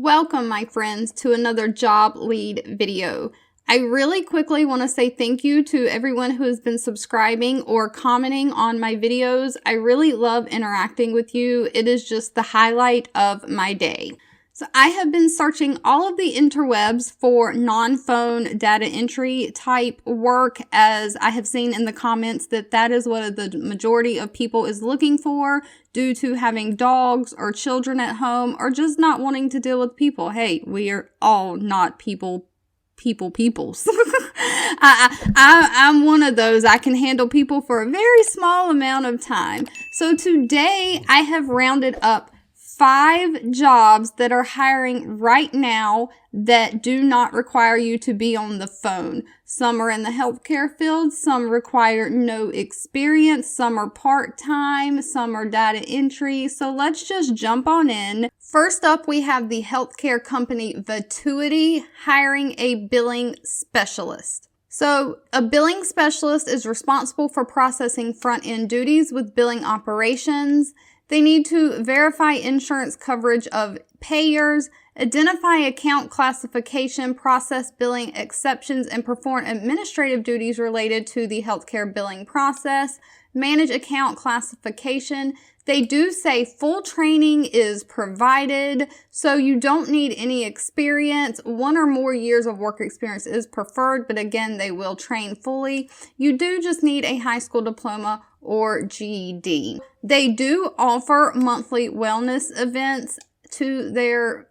Welcome, my friends, to another job lead video. I really quickly want to say thank you to everyone who has been subscribing or commenting on my videos. I really love interacting with you. It is just the highlight of my day. So I have been searching all of the interwebs for non-phone data entry type work, as I have seen in the comments that is what the majority of people is looking for due to having dogs or children at home or just not wanting to deal with people. Hey, we are all not peoples. I'm one of those. I can handle people for a very small amount of time. So today I have rounded up 5 jobs that are hiring right now that do not require you to be on the phone. Some are in the healthcare field, some require no experience, some are part-time, some are data entry. So let's just jump on in. First up, we have the healthcare company Vituity hiring a billing specialist. So a billing specialist is responsible for processing front-end duties with billing operations. They need to verify insurance coverage of payers, identify account classification, process billing exceptions, and perform administrative duties related to the healthcare billing process, manage account classification. They do say full training is provided, so you don't need any experience. 1 or more years of work experience is preferred, but again, they will train fully. You do just need a high school diploma or GED. They do offer monthly wellness events to their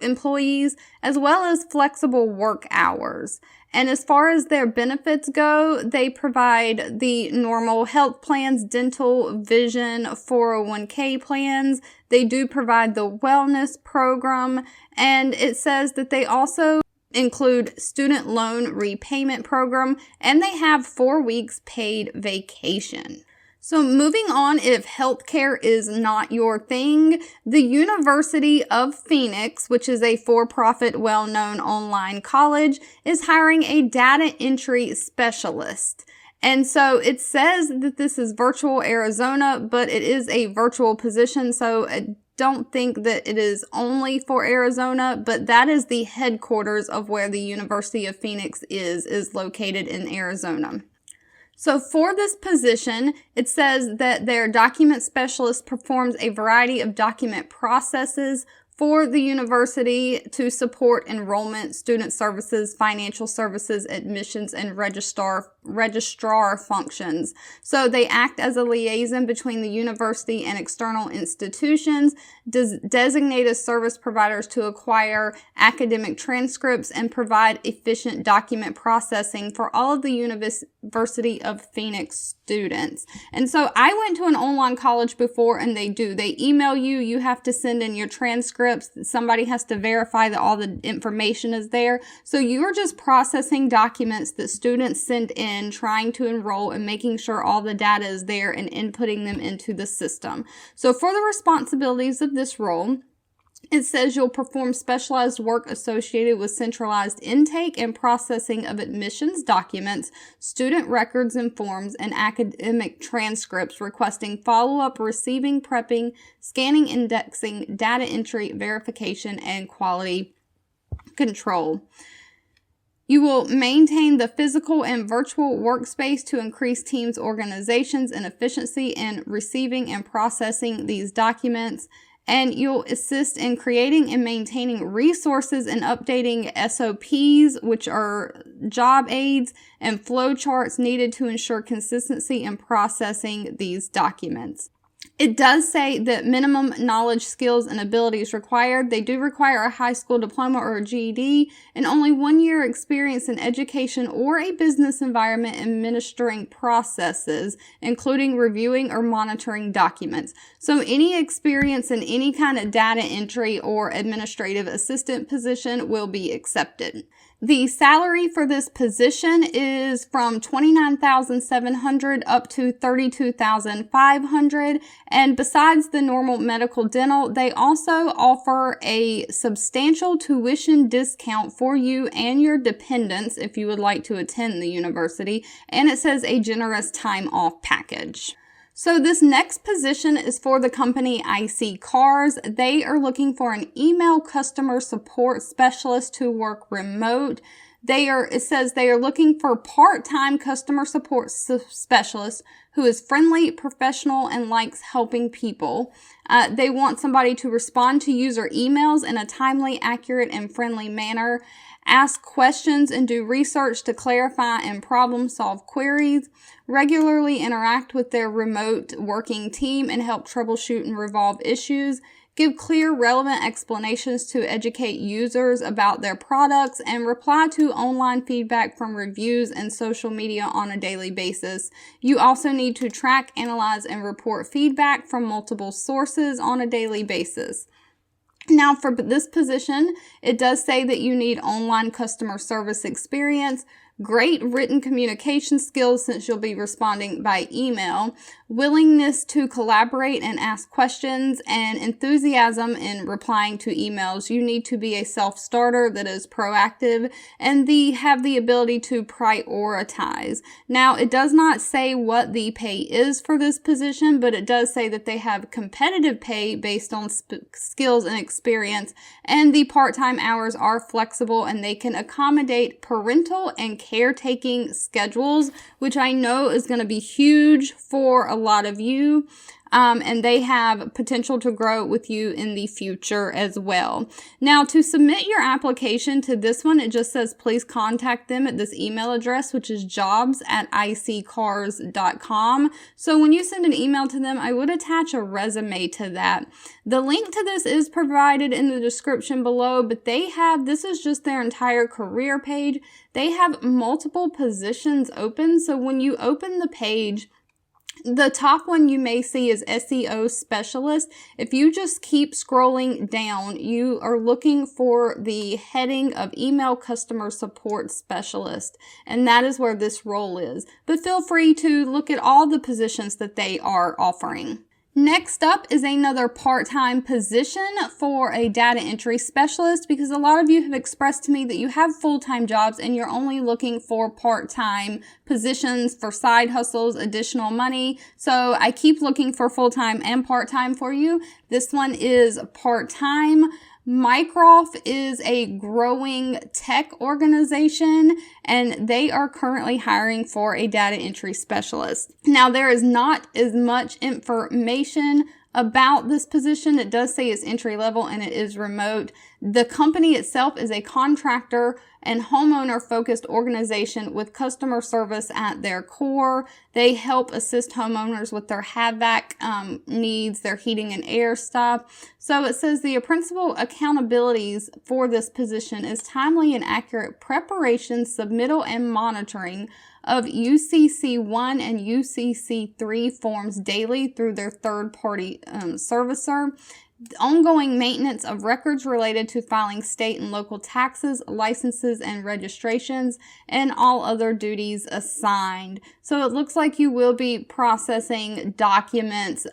employees, as well as flexible work hours. And as far as their benefits go, they provide the normal health plans, dental, vision, 401k plans. They do provide the wellness program, and it says that they also include student loan repayment program, and they have 4 weeks paid vacation. So moving on, if healthcare is not your thing, the University of Phoenix, which is a for-profit, well-known online college, is hiring a data entry specialist. And so it says that this is virtual Arizona, but it is a virtual position, so I don't think that it is only for Arizona, but that is the headquarters of where the University of Phoenix is located in Arizona. So for this position, it says that their document specialist performs a variety of document processes for the university to support enrollment, student services, financial services, admissions, and registrar functions. So they act as a liaison between the university and external institutions, designated service providers to acquire academic transcripts, and provide efficient document processing for all of the University of Phoenix students. And so I went to an online college before, and they email you. You have to send in your transcripts. Somebody has to verify that all the information is there. So you are just processing documents that students send in, trying to enroll and making sure all the data is there and inputting them into the system. So for the responsibilities of this role, it says you'll perform specialized work associated with centralized intake and processing of admissions documents, student records and forms, and academic transcripts, requesting follow-up, receiving, prepping, scanning, indexing, data entry, verification, and quality control. You will maintain the physical and virtual workspace to increase teams' organizations and efficiency in receiving and processing these documents. And you'll assist in creating and maintaining resources and updating SOPs, which are job aids, and flow charts needed to ensure consistency in processing these documents. It does say that minimum knowledge, skills, and abilities required. They do require a high school diploma or a GED and only 1 year experience in education or a business environment administering processes, including reviewing or monitoring documents. So any experience in any kind of data entry or administrative assistant position will be accepted. The salary for this position is from $29,700 up to $32,500. And besides the normal medical dental, they also offer a substantial tuition discount for you and your dependents if you would like to attend the university. And it says a generous time off package. So this next position is for the company IC Cars. They are looking for an email customer support specialist to work remote. It says they are looking for part-time customer support specialist who is friendly, professional, and likes helping people. They want somebody to respond to user emails in a timely, accurate, and friendly manner, ask questions and do research to clarify and problem-solve queries, regularly interact with their remote working team and help troubleshoot and resolve issues, give clear, relevant explanations to educate users about their products, and reply to online feedback from reviews and social media on a daily basis. You also need to track, analyze, and report feedback from multiple sources on a daily basis. Now, for this position, it does say that you need online customer service experience, great written communication skills since you'll be responding by email, willingness to collaborate and ask questions, and enthusiasm in replying to emails. You need to be a self-starter that is proactive and have the ability to prioritize. Now, it does not say what the pay is for this position, but it does say that they have competitive pay based on skills and experience, and the part-time hours are flexible and they can accommodate parental and caretaking schedules, which I know is going to be huge for a lot of you. And they have potential to grow with you in the future as well. Now, to submit your application to this one, it just says please contact them at this email address, which is jobs@iccars.com. So when you send an email to them, I would attach a resume to that. The link to this is provided in the description below, but this is just their entire career page. They have multiple positions open. So when you open the page, the top one you may see is SEO specialist. If you just keep scrolling down, you are looking for the heading of email customer support specialist, and that is where this role is. But feel free to look at all the positions that they are offering. Next up is another part-time position for a data entry specialist, because a lot of you have expressed to me that you have full-time jobs and you're only looking for part-time positions for side hustles, additional money. So I keep looking for full-time and part-time for you. This one is part-time. Mycroft is a growing tech organization, and they are currently hiring for a data entry specialist. Now, there is not as much information about this position. It does say it's entry level and it is remote. The company itself is a contractor and homeowner focused organization with customer service at their core. They help assist homeowners with their HVAC needs, their heating and air stuff. So it says the principal accountabilities for this position is timely and accurate preparation, submittal, and monitoring of UCC1 and UCC3 forms daily through their third-party servicer. Ongoing maintenance of records related to filing state and local taxes, licenses, and registrations, and all other duties assigned. So it looks like you will be processing documents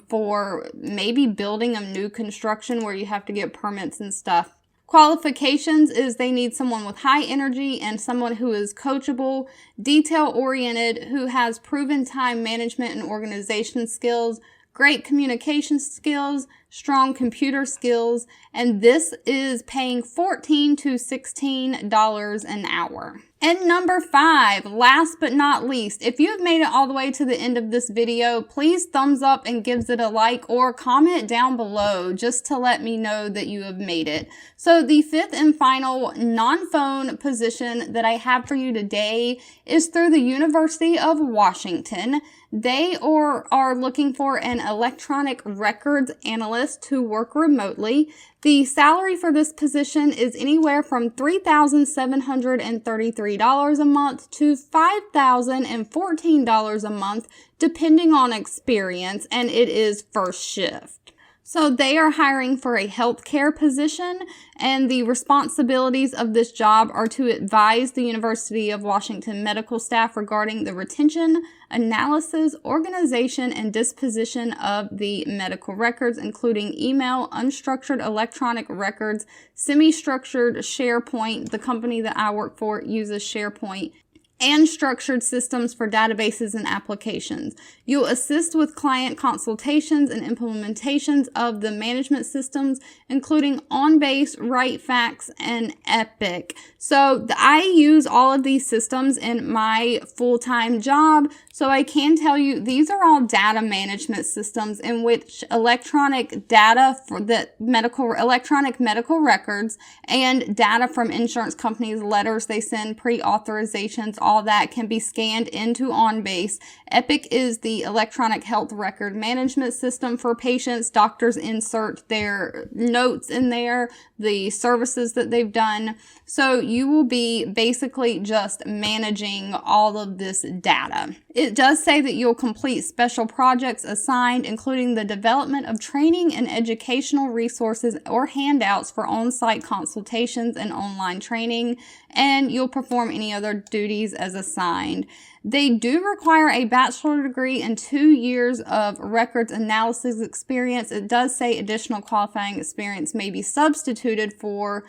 for maybe building a new construction where you have to get permits and stuff. Qualifications is they need someone with high energy and someone who is coachable, detail-oriented, who has proven time management and organization skills, great communication skills, strong computer skills, and this is paying $14 to $16 an hour. And number 5, last but not least, if you have made it all the way to the end of this video, please thumbs up and gives it a like or comment down below just to let me know that you have made it. So the 5th and final non-phone position that I have for you today is through the University of Washington. They are looking for an electronic records analyst to work remotely. The salary for this position is anywhere from $3,733 a month to $5,014 a month, depending on experience, and it is first shift. So they are hiring for a healthcare position, and the responsibilities of this job are to advise the University of Washington medical staff regarding the retention, analysis, organization, and disposition of the medical records, including email, unstructured electronic records, semi-structured SharePoint. The company that I work for uses SharePoint, and structured systems for databases and applications. You'll assist with client consultations and implementations of the management systems, including OnBase, WriteFax, and Epic. So I use all of these systems in my full-time job, so I can tell you these are all data management systems in which electronic data for the electronic medical records and data from insurance companies, letters they send, pre-authorizations, all that can be scanned into OnBase. Epic is the electronic health record management system for patients. Doctors insert their notes in there, the services that they've done. So you will be basically just managing all of this data. It does say that you'll complete special projects assigned, including the development of training and educational resources or handouts for on-site consultations and online training, and you'll perform any other duties as assigned. They do require a bachelor degree and 2 years of records analysis experience. It does say additional qualifying experience may be substituted for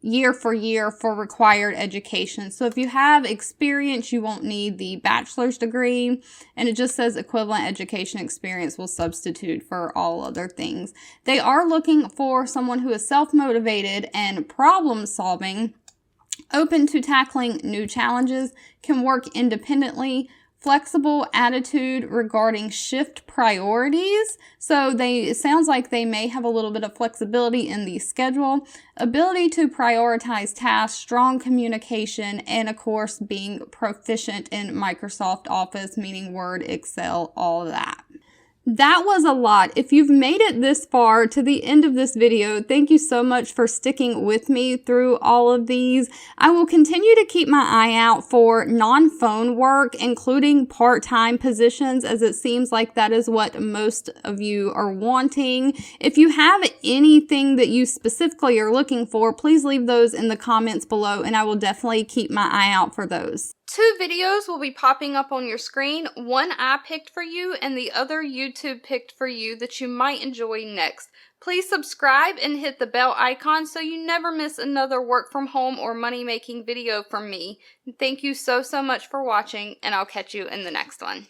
year for required education. So if you have experience, you won't need the bachelor's degree, and it just says equivalent education experience will substitute for all other things. They are looking for someone who is self-motivated and problem solving, open to tackling new challenges, can work independently, flexible attitude regarding shift priorities. So it sounds like they may have a little bit of flexibility in the schedule, ability to prioritize tasks, strong communication, and of course being proficient in Microsoft Office, meaning Word, Excel, all of that. That was a lot. If you've made it this far to the end of this video, thank you so much for sticking with me through all of these. I will continue to keep my eye out for non-phone work, including part-time positions, as it seems like that is what most of you are wanting. If you have anything that you specifically are looking for, please leave those in the comments below, and I will definitely keep my eye out for those. 2 videos will be popping up on your screen. One I picked for you and the other YouTube picked for you that you might enjoy next. Please subscribe and hit the bell icon so you never miss another work from home or money making video from me. Thank you so much for watching, and I'll catch you in the next one.